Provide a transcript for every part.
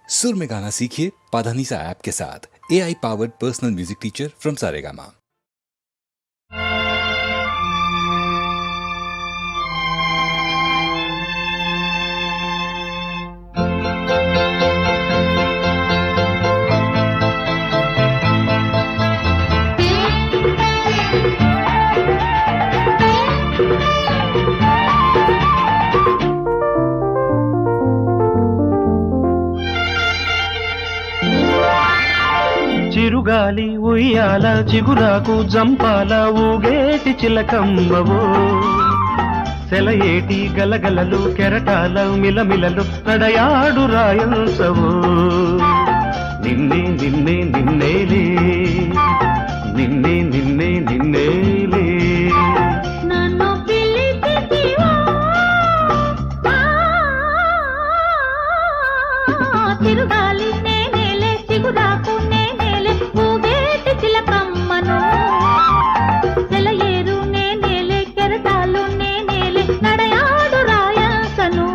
सुर में गाना सीखिए पाधानीसा ऐप के साथ AI powered personal music teacher from Saregama. చిరుగాలి ఉయ్యాల చిగురాకు జంపాల ఊగేటి చిలకమ్మవో సెలయేటి గలగలలు కెరటాల మిలమిలలు నడయాడు రాయంసవో నిన్నే నిన్నే నిన్నేలే నిన్నే నిన్నే నిన్నేలే చిరుగాలి నేనేలే చిగురాకు నేనేలే ఊగేటి చిలకమ్మను సెలయేరు నేనేలే కెరటాలు నేనేలే నడయాడు రాయాసను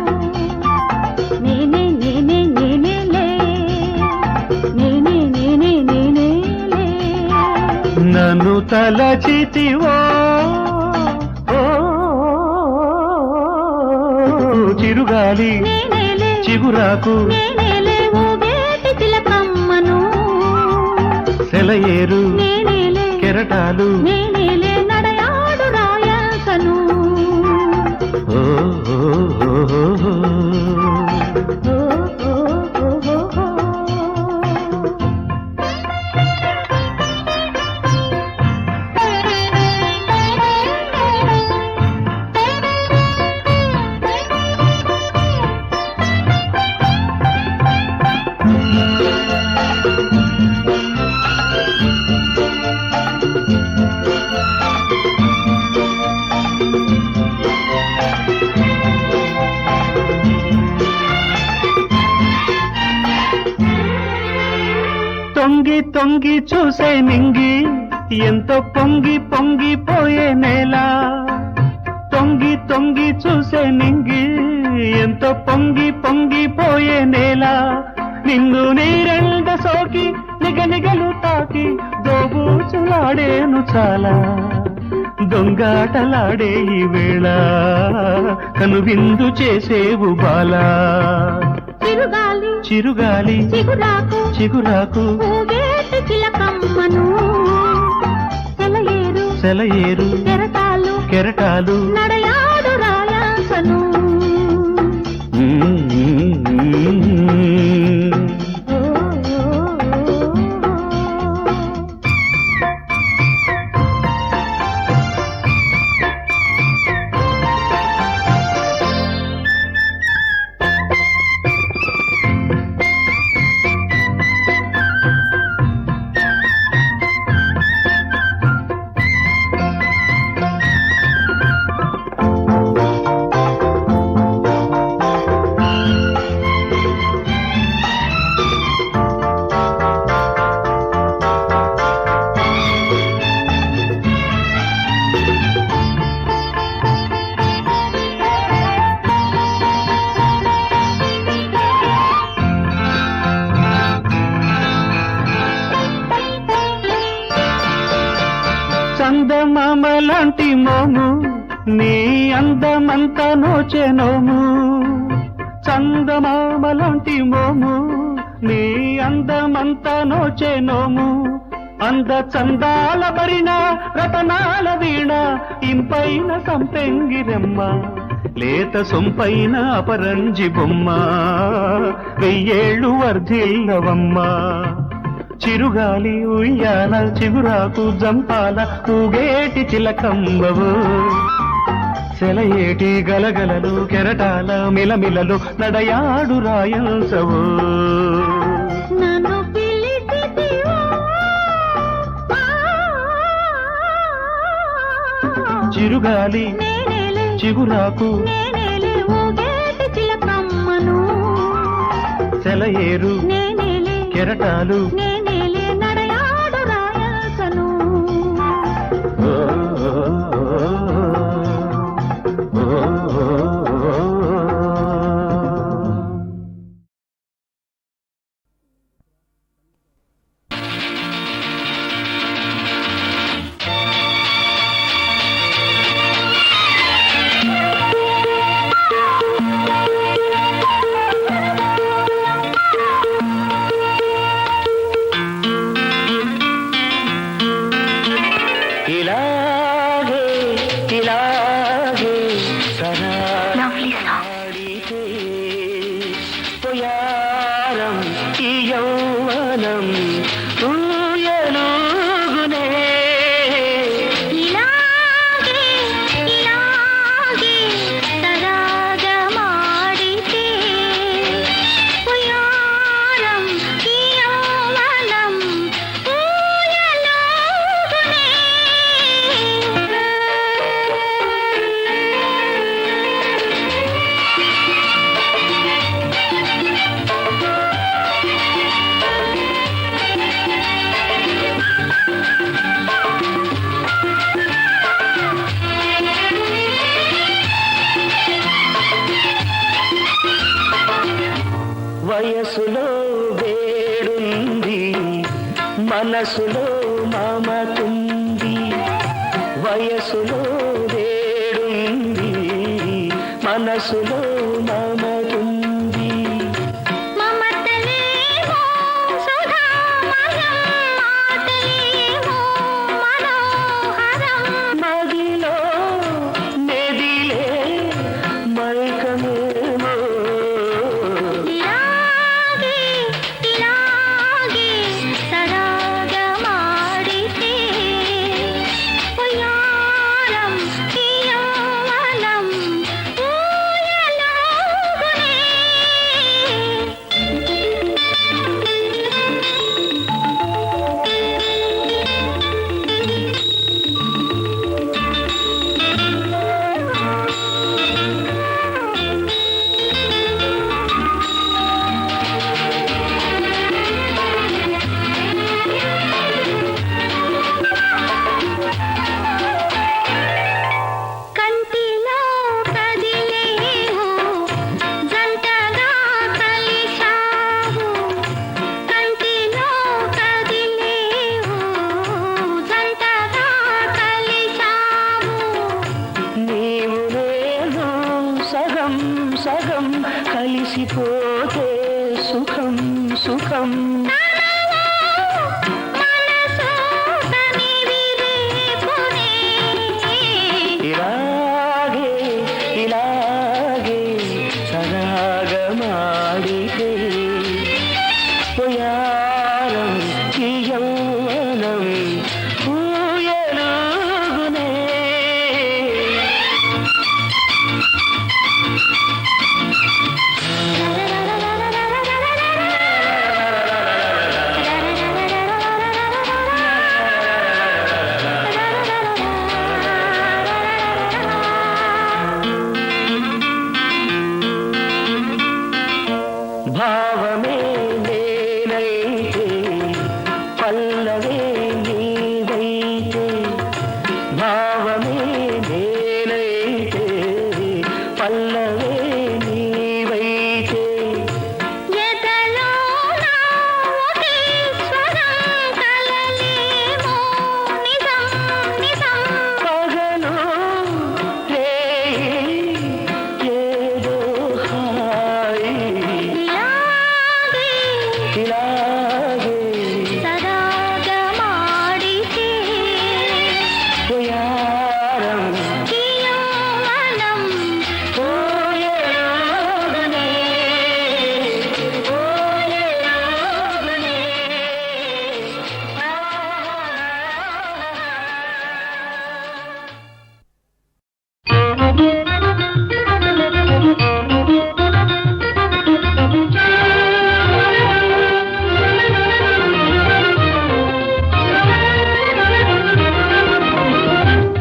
నేనే నేనే నేనేలే నేనే నేనే నేనేలే నన్ను తలచితివో చిరుగాలి నేనేలే చిగురాకు నేనేలే ఊగేటి చిలకమ్మను సెలయేరు నేనేలే కెరటాలు నేనేలే నడయాడు రాయాసను ఓ ఓ, ఓ, ఓ, ఓ. ఓ ఓ ఓ ఓ తొంగి తొంగి చూసే నింగి ఎంతో పొంగి పొంగిపోయే నేల తొంగి తొంగి చూసే నింగి ఎంతో పొంగి పొంగిపోయే నేల నిన్ను నీరెండ సోకి నిగనిగలు తాకి దోబూచులాడేను చాలా దొంగాటలాడే ఈ వేళ కనువిందు చేసేవు బాలా చిరుగాలి చిరుగాలి చిగురాకు చిగురాకు ఊగేటి చిలకమ్మను సెలయేరు సెలయేరు కెరటాలు కెరటాలు నడయాడు రాయాసను ఓ ఓ చందమామ లాంటి మోము నీ అందమంతా నోచే నోము చందమామ లాంటి మోము నీ అందమంతా నోచే నోము అంద చందాల భరిన రతనాల వీణ ఇంపైన సంపెంగిరెమ్మ లేత సొంపైన అపరంజి బొమ్మ వెయ్యేళ్ళు వర్ధిల్లవమ్మ చిరుగాలి ఉయ్యాల చిగురాకు జంపాల ఊగేటి చిలకంబవు సెలయేటి గలగలలు కెరటాల మిలమిలలు నడయాడు రాయంసవు నన్ను పిలిచితివో చిరుగాలి నేనేలే చిగురాకు నేనేలే ఊగేటి చిలకమ్మను సెలయేరు నేనేలే కెరటాలు నేనేలే నడయాడు రాయాసను ఓ, ఓ, ఓ, ఓ, ఓ. పోయారం ఈ యౌవనం ఊయలుగునే ఇలాగే ఇలాగే సరాగమాడితే ఉయారం ఈ యౌవనం ఊయలుగునే వయసులో వేడుంది మనసులో మమతుంది వయసులో వేడుంది మనసులో మమతుంది మమతలేమో సుధామయం మాటలేమో మనోహరం మదిలో మెదిలే మైకమేమో ఇలాగే ఇలాగే సరాగమాడితే ఉయారం ఈ యౌవనం ఊయలుగునే కంటిలో కదిలేవు జంటగా కలిశావు కంటిలో కదిలేవు జంటగా కలిశావు నీవు నేను సగం సగం కలిసిపోతే సుఖం సుఖం మనసు కనివిరేపునే ఇలాగే ఇలాగే సరాగమాడితే పోయారం ఈ యౌవనం ఊయలుగునే భావమే నేనైతే పల్లవే నీవైతే భావమే నేనైతే పల్లవే నీవైతే ఎదలో నా ఒకే స్వరం కలలేమో నిజం నిజం పగలు రేయి ఏదో హాయి ఇలాగే ఇలాగే సరాగమాడితే పోయారం ఈ యౌవనం ఊయలుగునే ఊయలుగునే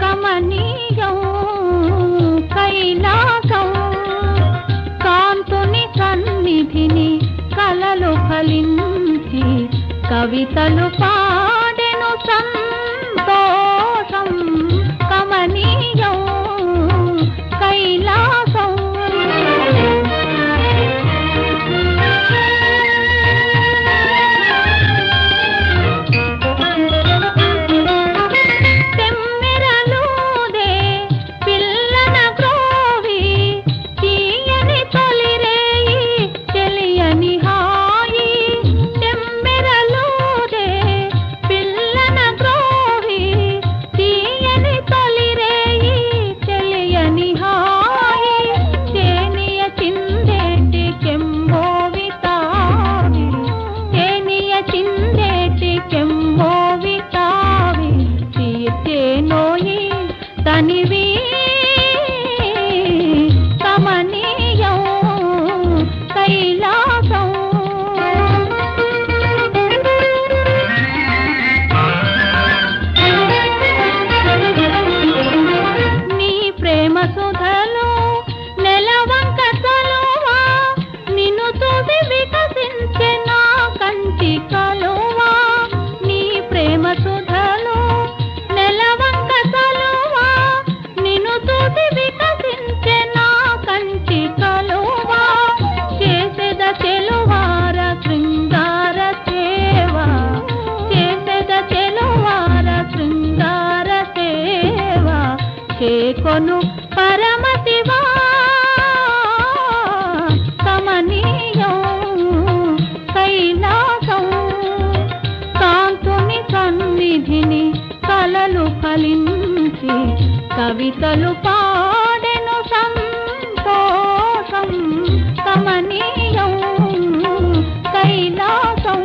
కమనీయం కైలాసం కాంతుని సన్నిధిని కలలు ఫలించి కవితలు పాడెను సంతోషం కమనీయం కైలాసం తెమ్మెరలూదే పిల్లన గ్రోవి తీయని తొలిరేయి తెలియని హాయి తెమ్మెరలూదే పిల్లన గ్రోవి లాలించి కవితలు పాడెను సంతోషం కమనీయం కైలాసం.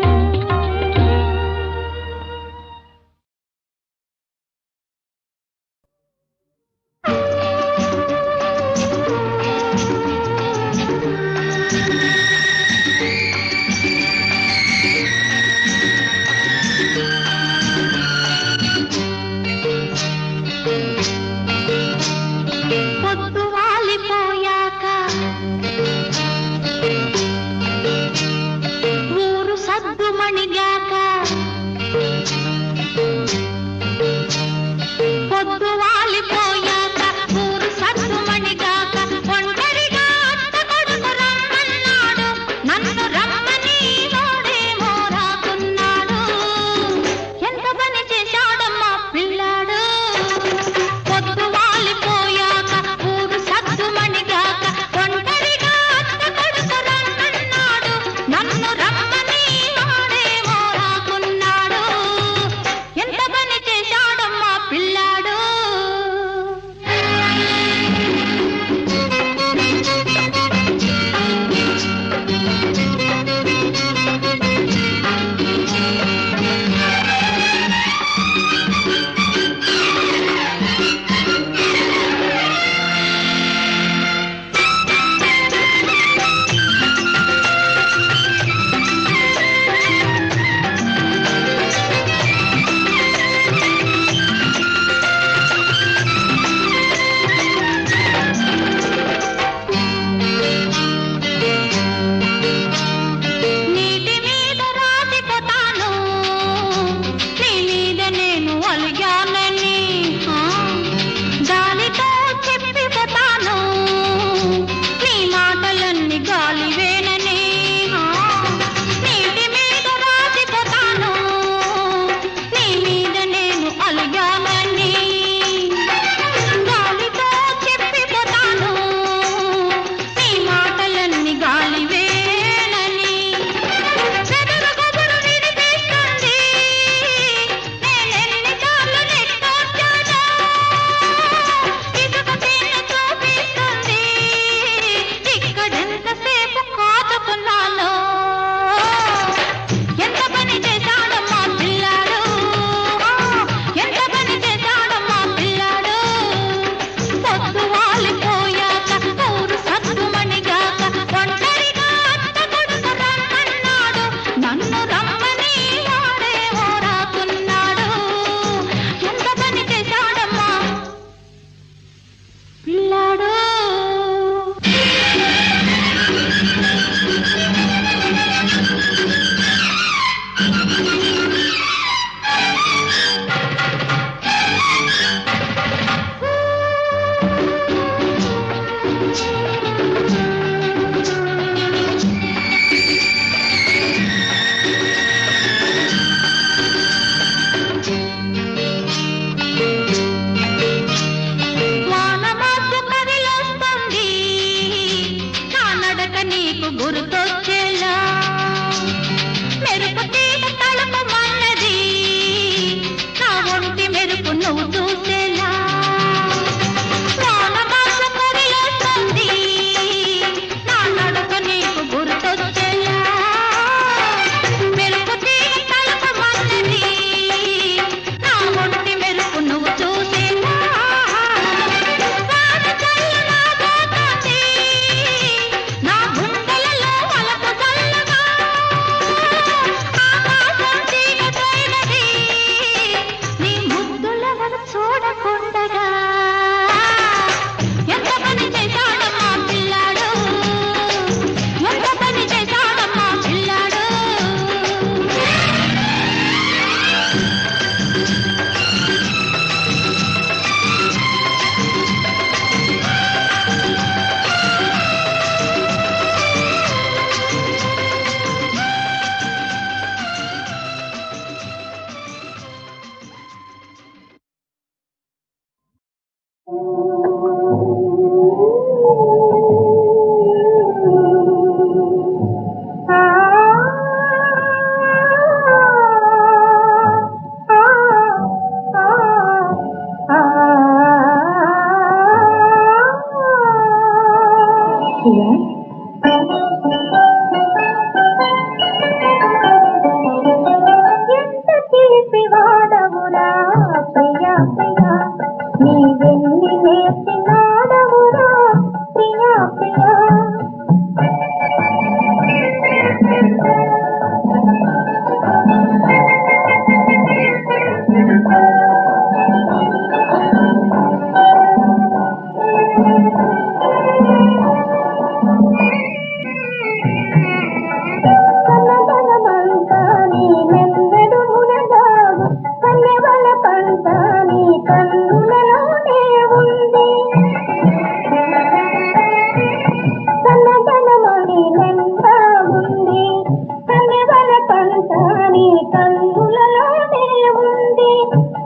నీ కన్నులలోనే ఉంది.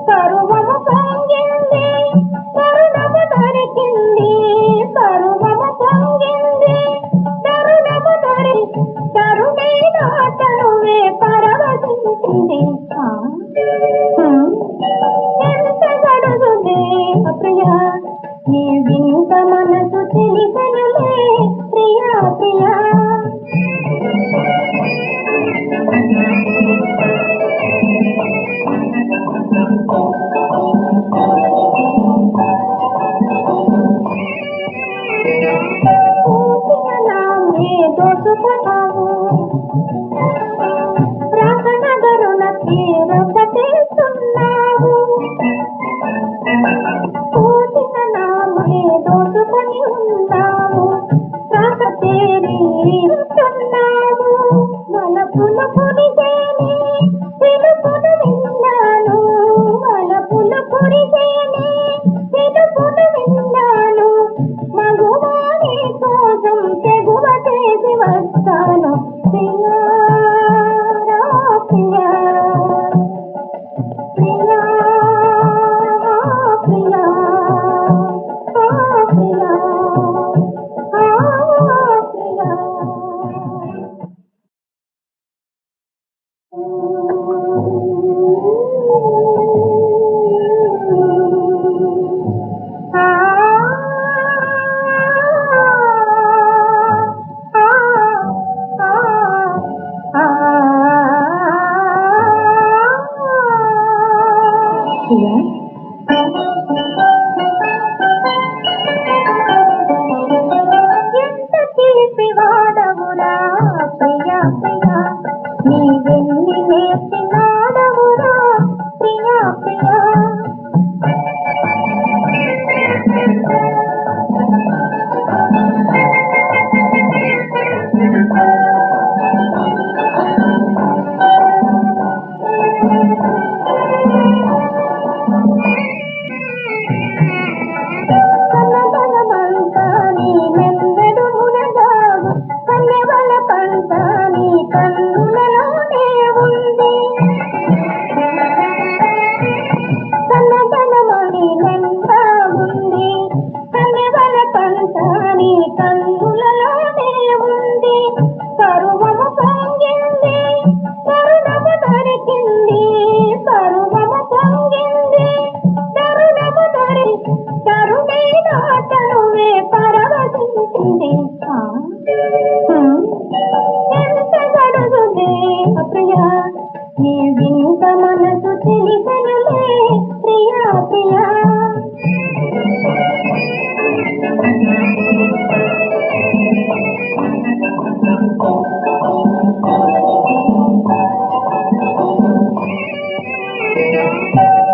పరువము పొంగింది, తరుణము దొరికింది. పరువము పొంగింది, తరుణము తరుణే నాటనువే పరవశించింది. ఎంత గడుగుదే ప్రియా, నీ వింత మనసు తెలిసనులే ప్రియా ప్రియా. పూసిన నామే దోచుకున్నావు, రాసనగరుల తీరపటేస్తున్నావు. పూసిన నామే దోచుకొని ఉన్నావు, రాక తీరుతున్నావు. వలపుల పురిసేని పిలుపును విన్నాను, వలపుల పురిసేని పిలుపును విన్నాను. మగువాని కోసం తెగువ చేసి వస్తాను ప్రియా ప్రియా ప్రియా ప్రియా ప్రియా ప్రియా. ఎంత చిలిపి వాడవురా ప్రియా ప్రియా, నీ వెన్ని నేర్చి నాడవురా ప్రియా ప్రియా. కన్నబలమంతా నీ మెందడు మునగావు, కన్నెవల పంట నీ కన్నులలోనే ఉంది. కన్నబలమని నిండా ఉంది, కన్నెవల పంట నీ కన్నులలోనే ఉంది. పరువము పొంగింది, తరుణము దొరికింది. పరువము పొంగింది, తరుణము తరుణే నాటనువే పరవశించింది. ఎంత గడుగుదే ప్రియా, నీ వింత మనసు తెలిసనులే ప్రియా ప్రియా.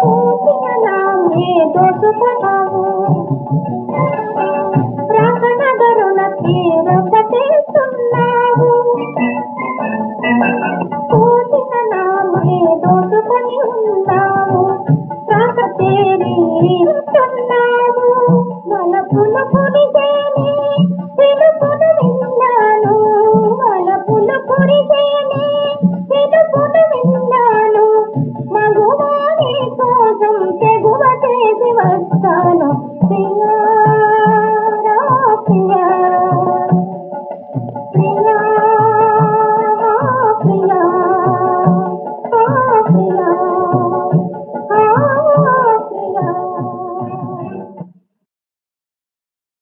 పూసిన నామే దోచుకున్నావు, రాసనగరుల తీరపటేస్తున్నావు. పూసిన నామే దోచుకొని ఉన్నావు, రాక తీరుతున్నావు. వలపుల పురిసేని పిలుపును విన్నాను, వలపుల పురిసేని పిలుపును విన్నాను. మగువాని కోసం తెగువ చేసి వస్తాను